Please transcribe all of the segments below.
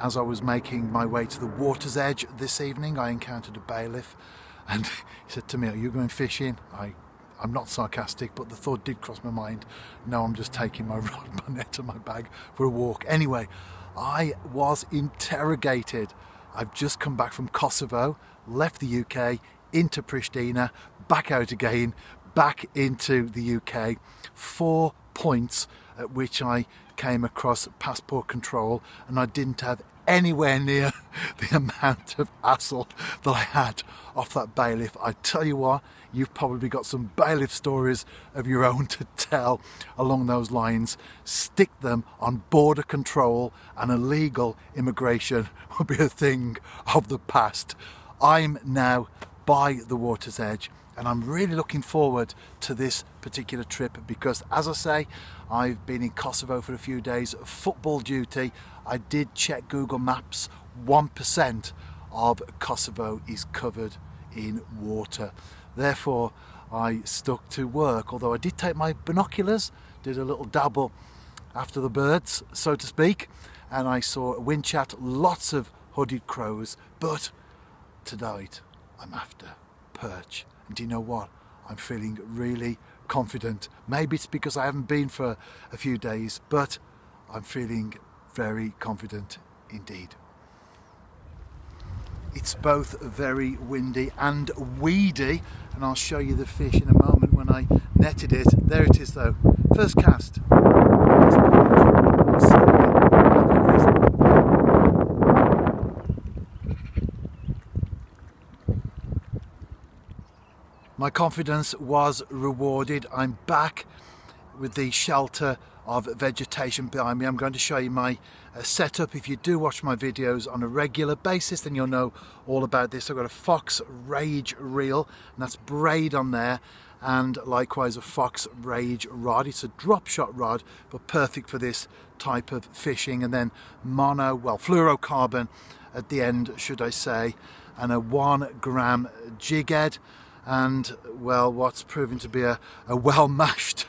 as I was making my way to the water's edge this evening, I encountered a bailiff, and he said to me, "Are you going fishing?" I'm not sarcastic, but the thought did cross my mind. No, I'm just taking my rod, my net and my bag for a walk. Anyway, I was interrogated. I've just come back from Kosovo, left the UK, into Pristina, back out again, back into the UK. 4 points at which I came across passport control, and I didn't have anywhere near the amount of hassle that I had off that bailiff. I tell you what, you've probably got some bailiff stories of your own to tell along those lines. Stick them on border control, and illegal immigration will be a thing of the past. I'm now by the water's edge, and I'm really looking forward to this particular trip because, as I say, I've been in Kosovo for a few days, football duty. I did check Google Maps. 1% of Kosovo is covered in water. Therefore, I stuck to work, although I did take my binoculars, did a little dabble after the birds, so to speak, and I saw a windchat, lots of hooded crows, but tonight I'm after perch. And do you know what? I'm feeling really confident. Maybe it's because I haven't been for a few days, but I'm feeling very confident indeed. It's both very windy and weedy, and I'll show you the fish in a moment when I netted it. There it is though, first cast. My confidence was rewarded. I'm back with the shelter of vegetation behind me. I'm going to show you my setup. If you do watch my videos on a regular basis, then you'll know all about this. I've got a Fox Rage reel, and that's braid on there, and likewise a Fox Rage rod. It's a drop shot rod, but perfect for this type of fishing. And then fluorocarbon at the end, should I say, and a 1 gram jig head. And well, what's proving to be a well mashed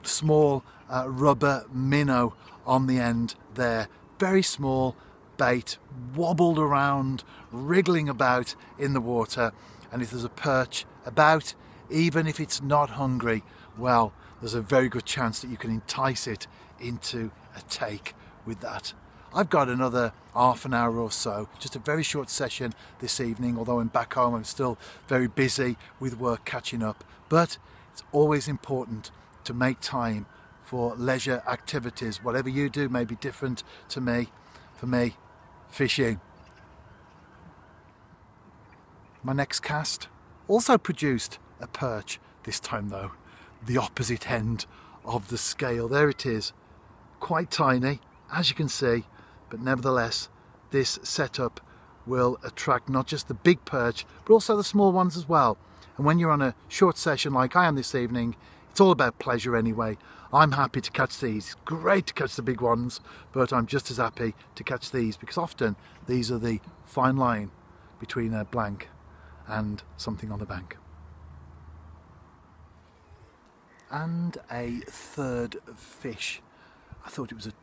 small rubber minnow on the end there. Very small bait, wobbled around, wriggling about in the water, and if there's a perch about, even if it's not hungry, well, there's a very good chance that you can entice it into a take with that. I've got another half an hour or so, just a very short session this evening, although I'm back home, I'm still very busy with work catching up. But it's always important to make time for leisure activities. Whatever you do may be different to me. For me, fishing. My next cast also produced a perch, this time though, the opposite end of the scale. There it is, quite tiny, as you can see. But nevertheless, this setup will attract not just the big perch, but also the small ones as well. And when you're on a short session like I am this evening, it's all about pleasure anyway. I'm happy to catch these. It's great to catch the big ones, but I'm just as happy to catch these because often these are the fine line between a blank and something on the bank. And a third fish. I thought it was a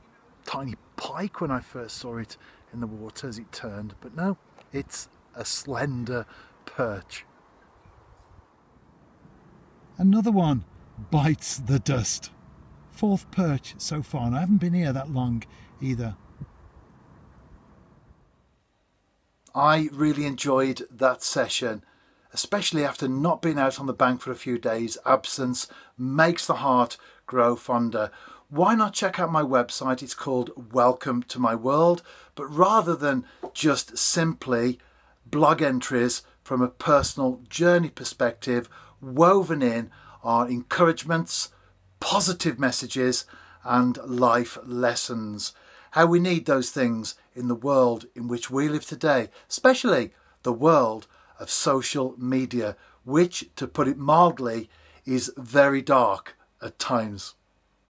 tiny pike when I first saw it in the water as it turned, but no, it's a slender perch. Another one bites the dust. 4th perch so far, and I haven't been here that long either. I really enjoyed that session, especially after not being out on the bank for a few days. Absence makes the heart grow fonder. Why not check out my website? It's called Welcome to My World, but rather than just simply blog entries from a personal journey perspective, woven in are encouragements, positive messages and life lessons. How we need those things in the world in which we live today, especially the world of social media, which, to put it mildly, is very dark at times.